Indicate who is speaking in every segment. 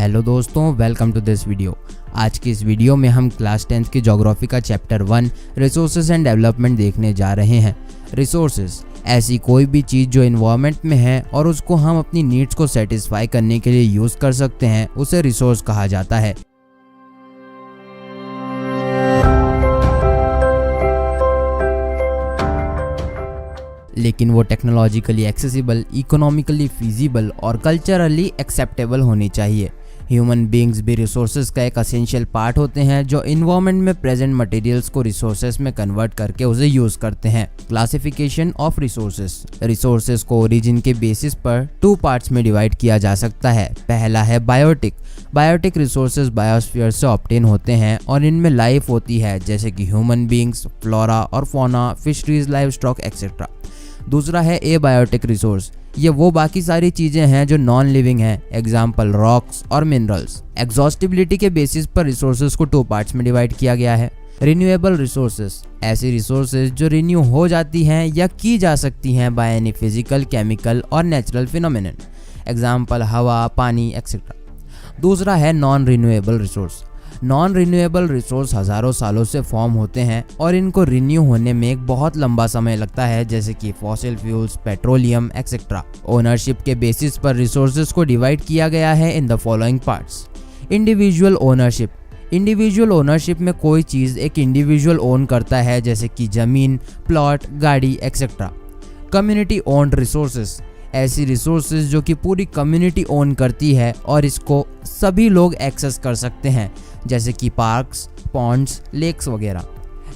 Speaker 1: Hello दोस्तों, welcome to this video. आज की इस वीडियो में हम क्लास 10th की ज्योग्राफी का चैप्टर 1 रिसोर्सेज एंड डेवलपमेंट देखने जा रहे हैं। रिसोर्सेज ऐसी कोई भी चीज़ जो इन्वायरमेंट में है और उसको हम अपनी नीड्स को सेटिस्फाई करने के लिए यूज़ कर सकते हैं, उसे रिसोर्स कहा जाता है। लेकिन वो टेक्नोलॉजिकली एक्सेसिबल, इकोनॉमिकली फीजिबल और कल्चरली एक्सेप्टेबल होनी चाहिए। ह्यूमन बींग्स भी रिसोर्सेज का एक असेंशियल पार्ट होते हैं जो इन्वायरमेंट में प्रेजेंट मटेरियल्स को रिसोर्सेज में कन्वर्ट करके उसे यूज करते हैं। क्लासिफिकेशन ऑफ रिसोर्सेज को ओरिजिन के बेसिस पर 2 पार्ट्स में डिवाइड किया जा सकता है। पहला है बायोटिक रिसोर्सेज बायोस्फीयर से ऑब्टेन होते हैं और इनमें लाइफ होती है, जैसे कि ह्यूमन बींग्स, फ्लोरा और fauna, fisheries, live stock etcetera. दूसरा है एबायोटिक रिसोर्स। ये वो बाकी सारी चीजें हैं जो नॉन लिविंग हैं, एग्जाम्पल रॉक्स और मिनरल्स। एग्जॉस्टिबिलिटी के बेसिस पर रिसोर्सेज को 2 पार्ट्स में डिवाइड किया गया है। रिन्यूएबल रिसोर्सेज ऐसी रिसोर्सेज जो रिन्यू हो जाती हैं या की जा सकती हैं बाय एनी फिजिकल, केमिकल और नेचुरल फिनोमिनन, एग्जाम्पल हवा, पानी एक्सेट्रा। दूसरा है नॉन रिन्यूएबल रिसोर्स हजारों सालों से फॉर्म होते हैं और इनको रिन्यू होने में एक बहुत लंबा समय लगता है, जैसे कि fossil fuels, petroleum etcetera. Ownership के बेसिस पर रिसोर्सेज को डिवाइड किया गया है in the following parts. Individual ownership में कोई चीज़ एक इंडिविजुअल ओन करता है, जैसे कि जमीन, प्लॉट, गाड़ी एक्सेट्रा। कम्युनिटी ओन्ड रिसोर्सेज ऐसी रिसोर्सेज जो कि पूरी कम्युनिटी ओन करती है और इसको सभी लोग एक्सेस कर सकते हैं, जैसे कि पार्क्स, पॉन्ड्स, लेक्स वगैरह।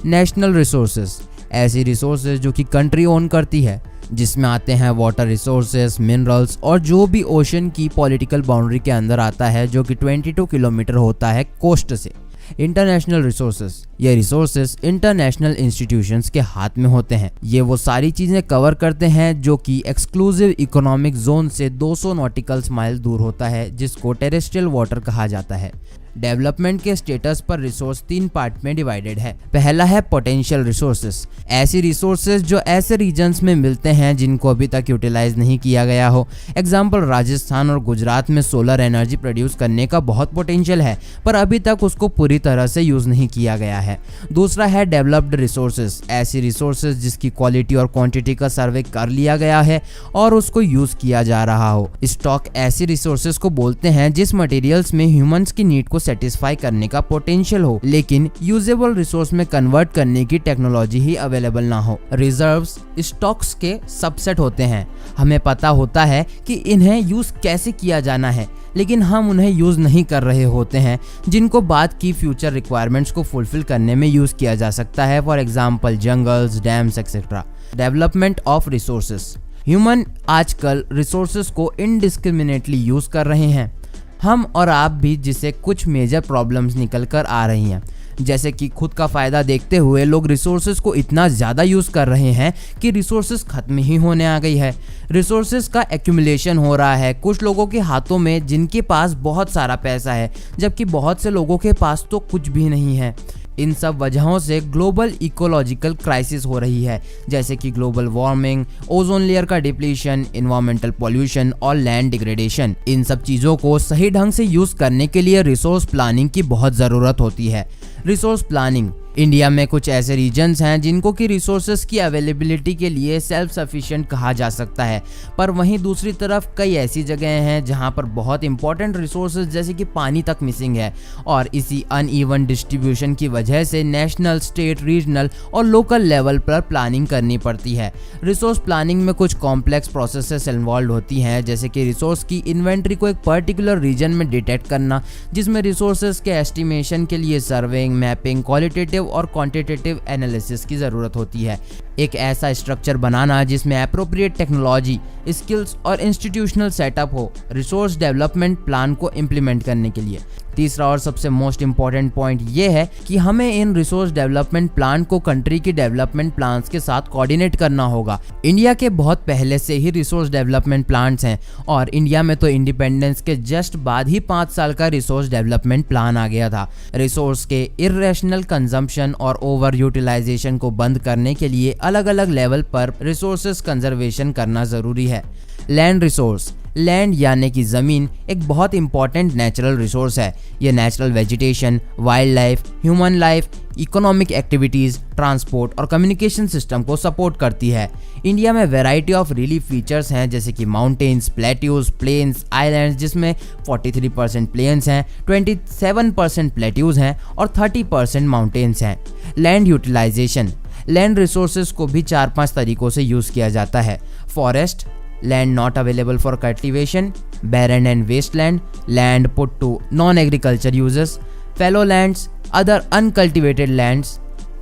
Speaker 1: नेशनल रिसोर्सेज ऐसी रिसोर्सेज जो कि कंट्री ओन करती है, जिसमें आते हैं वाटर रिसोर्सेज, मिनरल्स और जो भी ओशन की पॉलिटिकल बाउंड्री के अंदर आता है, जो कि 22 किलोमीटर होता है कोस्ट से। इंटरनेशनल रिसोर्सेज ये रिसोर्सेज इंटरनेशनल इंस्टीट्यूशंस के हाथ में होते हैं। ये वो सारी चीजें कवर करते हैं जो कि एक्सक्लूसिव इकोनॉमिक जोन से 200 नॉटिकल माइल दूर होता है, जिसको टेरेस्ट्रियल वाटर कहा जाता है। डेवलपमेंट के स्टेटस पर रिसोर्स 3 पार्ट में डिवाइडेड है। पहला है पोटेंशियल रिसोर्सेज ऐसी रिसोर्सेज जो ऐसे रीजन्स में मिलते हैं जिनको अभी तक यूटिलाइज नहीं किया गया हो, एग्जाम्पल राजस्थान और गुजरात में सोलर एनर्जी प्रोड्यूस करने का बहुत पोटेंशियल है, पर अभी तक उसको पूरी तरह से यूज नहीं किया गया है। दूसरा है डेवलप्ड रिसोर्सेज ऐसी रिसोर्सेज जिसकी क्वालिटी और क्वांटिटी का सर्वे कर लिया गया है और उसको यूज किया जा रहा हो। स्टॉक ऐसी रिसोर्सेज को बोलते हैं जिस मटेरियल्स में ह्यूमंस की नीड को सेटिस्फाई करने का पोटेंशियल हो, लेकिन यूजेबल रिसोर्स में कन्वर्ट करने की टेक्नोलॉजी ही अवेलेबल ना हो। रिजर्व्स स्टॉक्स के सबसेट होते हैं। हमें पता होता है कि इन्हें यूज कैसे किया जाना है, लेकिन हम उन्हें यूज नहीं कर रहे होते हैं, जिनको बाद की फ्यूचर रिक्वायरमेंट्स को फुलफिल करने में यूज किया जा सकता है, for example jungles, dams etcetera. Development of resources human आजकल रिसोर्सेज को इनडिस्क्रिमिनेटली यूज कर रहे हैं, हम और आप भी, जिससे कुछ मेजर प्रॉब्लम्स निकल कर आ रही हैं, जैसे कि खुद का फायदा देखते हुए लोग रिसोर्सेज को इतना ज़्यादा यूज़ कर रहे हैं कि रिसोर्सेज खत्म ही होने आ गई है। रिसोर्सेज का एक्यूमुलेशन हो रहा है कुछ लोगों के हाथों में जिनके पास बहुत सारा पैसा है, जबकि बहुत से लोगों के पास तो कुछ भी नहीं है। इन सब वजहों से ग्लोबल इकोलॉजिकल क्राइसिस हो रही है, जैसे कि ग्लोबल वार्मिंग, ओजोन लेयर का डिप्लीशन, इन्वायरमेंटल पॉल्यूशन और लैंड डिग्रेडेशन। इन सब चीज़ों को सही ढंग से यूज़ करने के लिए रिसोर्स प्लानिंग की बहुत ज़रूरत होती है। रिसोर्स प्लानिंग इंडिया में कुछ ऐसे रीजन्स हैं जिनको कि रिसोर्सेज की अवेलेबिलिटी के लिए सेल्फ सफिशिएंट कहा जा सकता है, पर वहीं दूसरी तरफ कई ऐसी जगह हैं जहां पर बहुत इंपॉर्टेंट रिसोर्सेज जैसे कि पानी तक मिसिंग है, और इसी अनइवन डिस्ट्रीब्यूशन की वजह से नेशनल, स्टेट, रीजनल और लोकल लेवल पर प्लानिंग करनी पड़ती है। रिसोर्स प्लानिंग में कुछ कॉम्प्लेक्स प्रोसेसेस इन्वॉल्व होती हैं, जैसे कि रिसोर्स की इन्वेंट्री को एक पर्टिकुलर रीजन में डिटेक्ट करना, जिसमें रिसोर्सेज के एस्टिमेशन के लिए सर्वेइंग, मैपिंग, क्वालिटेटिव और क्वांटिटेटिव एनालिसिस की जरूरत होती है। एक ऐसा स्ट्रक्चर बनाना जिसमें एप्रोप्रिएट टेक्नोलॉजी, स्किल्स और इंस्टीट्यूशनल सेटअप हो रिसोर्स डेवलपमेंट प्लान को इम्प्लीमेंट करने के लिए। तीसरा और सबसे मोस्ट इंपॉर्टेंट पॉइंट ये है कि हमें इन रिसोर्स डेवलपमेंट प्लान को कंट्री की डेवलपमेंट प्लान्स के साथ कोऑर्डिनेट करना होगा। इंडिया के बहुत पहले से ही रिसोर्स डेवलपमेंट प्लान्स हैं और इंडिया में तो इंडिपेंडेंस के जस्ट बाद ही 5 साल का रिसोर्स डेवलपमेंट प्लान आ गया था। रिसोर्स के इर्रेशनल कंजम्पशन और ओवर यूटिलाइजेशन को बंद करने के लिए अलग अलग लेवल पर रिसोर्सेज कंजर्वेशन करना जरूरी है। लैंड रिसोर्स लैंड यानी कि ज़मीन एक बहुत इंपॉर्टेंट नेचुरल रिसोर्स है। ये natural vegetation, wild life, human life, economic activities, transport और कम्युनिकेशन सिस्टम को सपोर्ट करती है। इंडिया में वैरायटी ऑफ रिलीफ फीचर्स हैं जैसे कि माउंटेन्स, प्लेट्यूज, प्लेन्स, आइलैंड्स जिसमें 43% प्लेन्स हैं, 27% प्लेट्यूज हैं और 30% माउंटेन्स हैं। लैंड यूटिलाइजेशन, लैंड रिसोर्सेज को भी 4-5 तरीकों से यूज़ किया जाता है। Forest, land not available for cultivation, barren and wasteland, land put to non-agriculture uses, fallow lands, other uncultivated lands,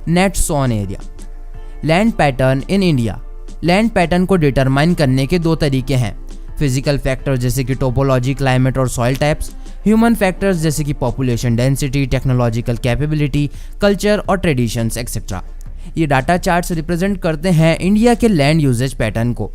Speaker 1: net sown area. Land pattern in India. Land pattern को determine करने के 2 तरीके हैं। फिजिकल फैक्टर्स जैसे कि topology, climate और soil types, human factors जैसे कि population density, technological capability, culture और ट्रेडिशंस एक्सेट्रा। ये डाटा चार्ट्स रिप्रेजेंट करते हैं इंडिया के लैंड यूजेज पैटर्न को।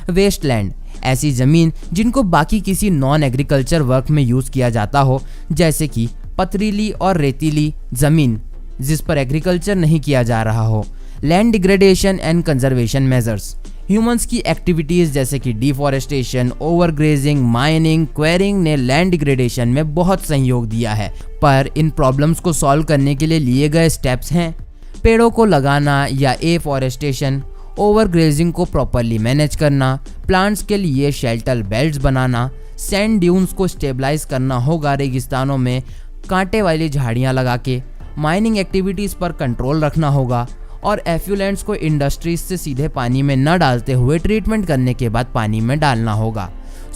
Speaker 1: वेस्टलैंड, ऐसी ज़मीन जिनको बाकी किसी नॉन एग्रीकल्चर वर्क में यूज़ किया जाता हो, जैसे कि पथरीली और रेतीली ज़मीन जिस पर एग्रीकल्चर नहीं किया जा रहा हो। Land degradation and conservation measures, humans की एक्टिविटीज़ जैसे कि डिफॉरेस्टेशन, ओवरग्रेजिंग, माइनिंग, क्वेरिंग ने लैंड डिग्रेडेशन में बहुत सहयोग दिया है। पर इन प्रॉब्लम्स को सॉल्व करने के लिए लिए गए स्टेप्स हैं पेड़ों को लगाना या एफॉरेस्टेशन, ओवरग्रेजिंग को प्रॉपरली मैनेज करना, प्लांट्स के लिए शेल्टर बेल्ट्स बनाना, सैंड ड्यून्स को स्टेबलाइज करना होगा रेगिस्तानों में कांटे वाली झाड़ियाँ लगा के, माइनिंग एक्टिविटीज़ पर कंट्रोल रखना होगा और एफ्लुएंट्स को इंडस्ट्रीज से सीधे पानी में न डालते हुए ट्रीटमेंट करने के बाद पानी में डालना होगा।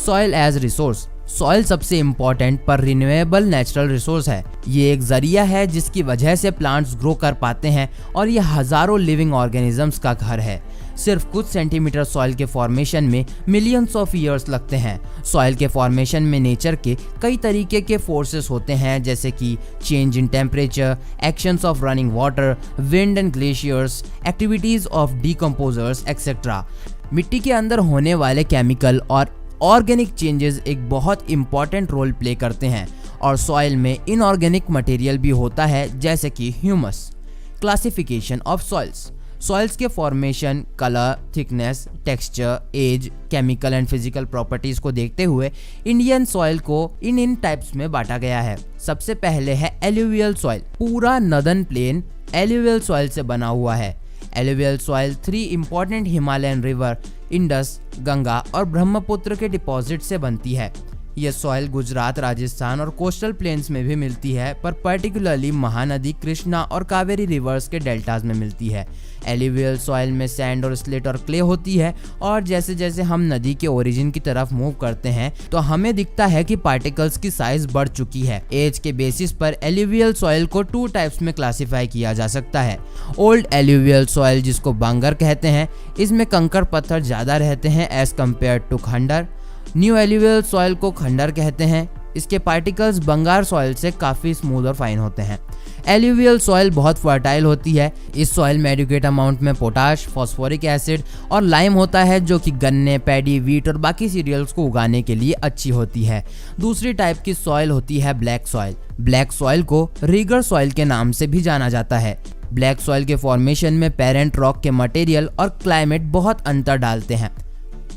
Speaker 1: सॉइल एज रिसोर्स, सॉइल सबसे इम्पॉर्टेंट पर रिन्यूएबल नेचुरल रिसोर्स है। ये एक जरिया है जिसकी वजह से प्लांट्स ग्रो कर पाते हैं और ये हज़ारों लिविंग ऑर्गेनिजम्स का घर है। सिर्फ कुछ सेंटीमीटर सॉइल के फॉर्मेशन में मिलियंस ऑफ ईयर्स लगते हैं। सॉइल के फॉर्मेशन में नेचर के कई तरीके के फोर्सेस होते हैं जैसे कि change in temperature, actions of running water, wind and glaciers, activities of decomposers etcetera. मिट्टी के अंदर होने वाले केमिकल और ऑर्गेनिक चेंजेस एक बहुत इंपॉर्टेंट रोल प्ले करते हैं और सॉइल में इनऑर्गेनिक मटेरियल भी होता है जैसे कि humus. Classification of soils, soils के formation, colour, thickness, texture, age, chemical and physical properties को देखते हुए इंडियन सॉइल को इन टाइप्स में बांटा गया है। सबसे पहले है एल्यूवियल सॉइल। पूरा नदर्न प्लेन एल्यूवियल सॉइल से बना हुआ है। Alluvial soil 3 important Himalayan river Indus, Ganga और ब्रह्मपुत्र के डिपॉजिट से बनती है। यह सॉइल गुजरात, राजस्थान और कोस्टल प्लेन्स में भी मिलती है, पर पर्टिकुलरली महानदी, कृष्णा और कावेरी रिवर्स के डेल्टाज में मिलती है। एल्यूवियल सॉइल में सैंड और स्लेट और क्ले होती है और जैसे जैसे हम नदी के ओरिजिन की तरफ मूव करते हैं तो हमें दिखता है कि पार्टिकल्स की साइज बढ़ चुकी है। एज के बेसिस पर एल्यूवियल सॉइल को 2 टाइप्स में क्लासिफाई किया जा सकता है। ओल्ड एल्यूवियल सॉइल जिसको बांगर कहते हैं, इसमें कंकड़ पत्थर ज़्यादा रहते हैं एज कम्पेयर टू खंडर। न्यू एल्यूवियल सॉइल को खंडर कहते हैं, इसके पार्टिकल्स बंगार सॉइल से काफ़ी स्मूथ और फाइन होते हैं। एल्यूवियल सॉइल बहुत फर्टाइल होती है। इस सॉइल में एडिक्वेट अमाउंट में पोटाश, फॉस्फोरिक एसिड और लाइम होता है जो कि गन्ने, पैडी, वीट और बाकी सीरियल्स को उगाने के लिए अच्छी होती है। दूसरी टाइप की सॉइल होती है ब्लैक सॉइल। ब्लैक सॉइल को रिगर सॉइल के नाम से भी जाना जाता है। ब्लैक सॉइल के फॉर्मेशन में पेरेंट रॉक के मटेरियल और क्लाइमेट बहुत अंतर डालते हैं।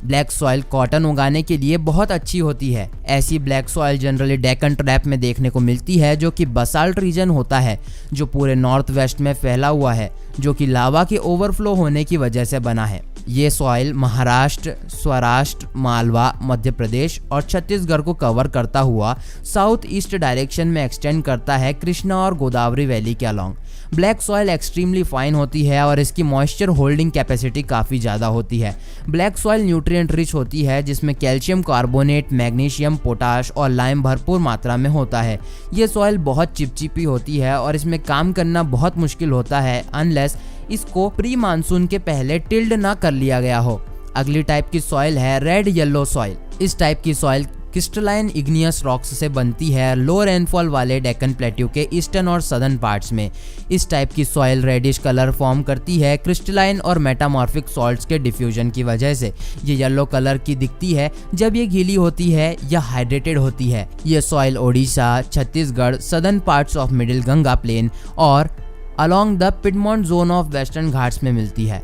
Speaker 1: ब्लैक सॉइल कॉटन उगाने के लिए बहुत अच्छी होती है। ऐसी black soil generally Deccan trap में देखने को मिलती है जो कि बसाल्ट रीजन होता है जो पूरे नॉर्थ वेस्ट में फैला हुआ है, जो कि लावा के ओवरफ्लो होने की वजह से बना है। ये सॉइल महाराष्ट्र, सौराष्ट्र, मालवा, मध्य प्रदेश और छत्तीसगढ़ को कवर करता हुआ साउथ ईस्ट डायरेक्शन में एक्सटेंड करता है कृष्णा और गोदावरी वैली के along. Black soil extremely fine होती है और इसकी मॉइस्चर होल्डिंग कैपेसिटी काफ़ी ज़्यादा होती है। ब्लैक सॉइल न्यूट्रिएंट रिच होती है जिसमें कैल्शियम कार्बोनेट, मैग्नीशियम, पोटाश और लाइम भरपूर मात्रा में होता है। ये सॉइल बहुत चिपचिपी होती है और इसमें काम करना बहुत मुश्किल होता है अनलेस इसको प्री मानसून के पहले टिल्ड ना कर लिया गया हो। अगली टाइप की सॉइल है रेड येलो सॉइल। इस टाइप की सॉइल क्रिस्टलाइन इग्नियस रॉक्स से बनती है लो रेनफॉल वाले डेक्कन प्लेट्यू के ईस्टर्न और सदर्न पार्ट्स में। इस टाइप की सॉइल रेडिश कलर फॉर्म करती है क्रिस्टलाइन और मेटामॉर्फिक सॉल्ट्स के डिफ्यूजन की वजह से। ये येलो कलर की दिखती है जब ये गीली होती है या हाइड्रेटेड होती है। ये soil Odisha, Chhattisgarh, southern parts of middle Ganga plain और along the piedmont zone of western Ghats में मिलती है।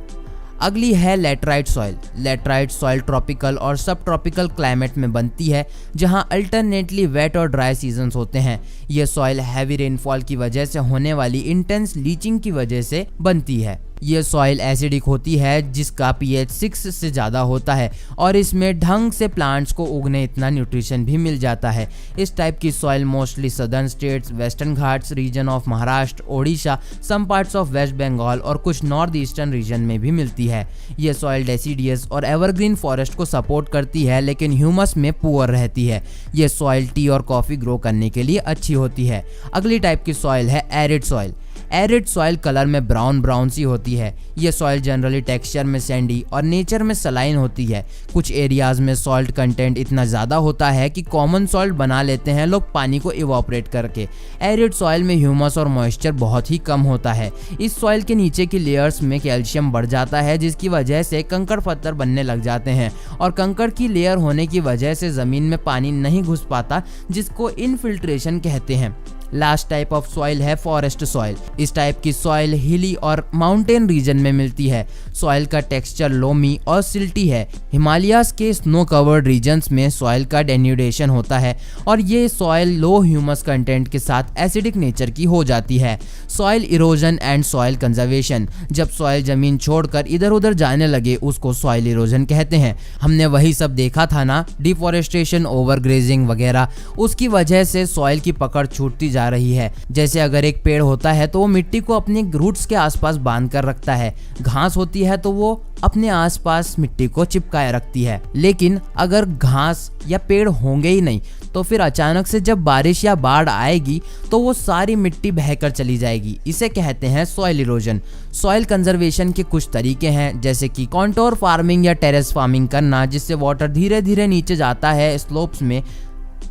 Speaker 1: अगली है laterite soil. Laterite soil tropical और सब ट्रॉपिकल क्लाइमेट में बनती है जहां अल्टरनेटली वेट और ड्राई सीजन्स होते हैं। ये सॉइल हैवी रेनफॉल की वजह से होने वाली इंटेंस लीचिंग की वजह से बनती है। ये सॉइल एसिडिक होती है जिसका pH 6 से ज़्यादा होता है और इसमें ढंग से प्लांट्स को उगने इतना न्यूट्रिशन भी मिल जाता है। इस टाइप की soil mostly southern states, Western Ghats region of Maharashtra, Odisha, some parts of West Bengal और कुछ नॉर्थ ईस्टर्न रीजन में भी मिलती है। ये सॉइल डेसिडियस और एवरग्रीन फॉरेस्ट को सपोर्ट करती है लेकिन ह्यूमस में पुअर रहती है। ये सॉइल टी और कॉफ़ी ग्रो करने के लिए अच्छी होती है। अगली टाइप की सॉइल है arid soil. Arid soil colour में ब्राउन सी होती है। ये सॉइल जनरली टेक्सचर में सैंडी और नेचर में सलाइन होती है। कुछ एरियाज में सॉल्ट कंटेंट इतना ज़्यादा होता है कि कॉमन सॉल्ट बना लेते हैं लोग पानी को इवोपरेट करके। एरिड सॉइल में ह्यूमस और मॉइस्चर बहुत ही कम होता है। इस सॉइल के नीचे की लेयर्स में कैल्शियम बढ़ जाता है जिसकी वजह से कंकड़ पत्थर बनने लग जाते हैं और कंकड़ की लेयर होने की वजह से ज़मीन में पानी नहीं घुस पाता जिसको इनफिल्ट्रेशन कहते हैं। लास्ट टाइप ऑफ सॉइल है फॉरेस्ट सॉइल। इस टाइप की सॉइल हिली और माउंटेन रीजन में मिलती है। सॉइल का टेक्सचर लोमी और सिल्टी है। हिमालयाज के स्नो कवर्ड रीजन्स में सॉइल का डेन्यूडेशन होता है और ये सॉइल लो ह्यूमस कंटेंट के साथ एसिडिक नेचर की हो जाती है। Soil erosion and soil conservation. जब सॉइल जमीन छोड़कर इधर उधर जाने लगे उसको सॉइल इरोजन कहते हैं। हमने वही सब देखा था ना, डिफॉरेस्टेशन, ओवरग्रेजिंग वगैरह। उसकी वजह से सॉइल की पकड़ छूटती जा रही है। जैसे अगर एक पेड़ होता है तो वो मिट्टी को अपने रूट्स के आसपास बांध कर रखता है। घास होती है तो वो अपने आसपास मिट्टी को चिपकाए रखती है। लेकिन अगर घास या पेड़ होंगे ही नहीं तो फिर अचानक से जब बारिश या बाढ़ आएगी तो वो सारी मिट्टी बहकर चली जाएगी। इसे कहते हैं सॉइल इरोजन। सॉइल कंजर्वेशन के कुछ तरीके हैं जैसे कि कॉन्टोर फार्मिंग या टेरेस फार्मिंग करना जिससे वाटर धीरे धीरे नीचे जाता है स्लोप्स में।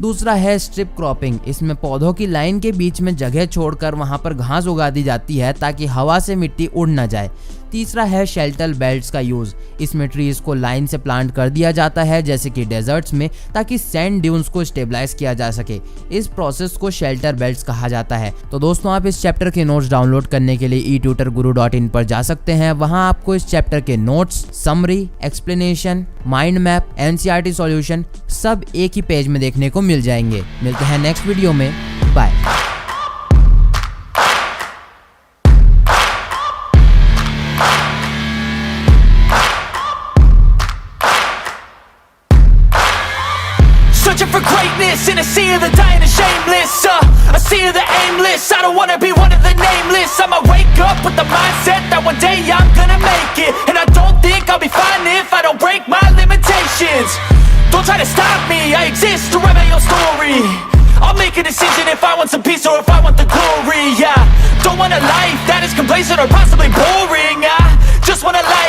Speaker 1: दूसरा है स्ट्रिप क्रॉपिंग। इसमें पौधों की लाइन के बीच में जगह छोड़कर वहां पर घास उगा दी जाती है ताकि हवा से मिट्टी उड़ ना जाए। तीसरा है शेल्टर बेल्ट्स का यूज। इसमें ट्रीज को लाइन से प्लांट कर दिया जाता है जैसे कि डेजर्ट्स में ताकि सैंड ड्यून्स को स्टेबलाइज किया जा सके। इस प्रोसेस को शेल्टर बेल्ट्स कहा जाता है। तो दोस्तों आप इस चैप्टर के नोट्स डाउनलोड करने के लिए etutorguru.in पर जा सकते हैं। वहां आपको इस चैप्टर के notes, summary, explanation, mind map, NCERT solution सब एक ही पेज में देखने को मिल जाएंगे। मिलते हैं नेक्स्ट वीडियो में। Bye.
Speaker 2: Searching for greatness in a sea of the dying and shameless, a sea of the aimless. I don't wanna be one of the nameless. I'ma wake up with the mindset that one day I'm gonna make it, and I don't think I'll be fine if I don't break my limitations. Don't try to stop me, I exist to write my own story. I'll make a decision if I want some peace or if I want the glory. Yeah, don't want a life that is complacent or possibly boring. I just want a life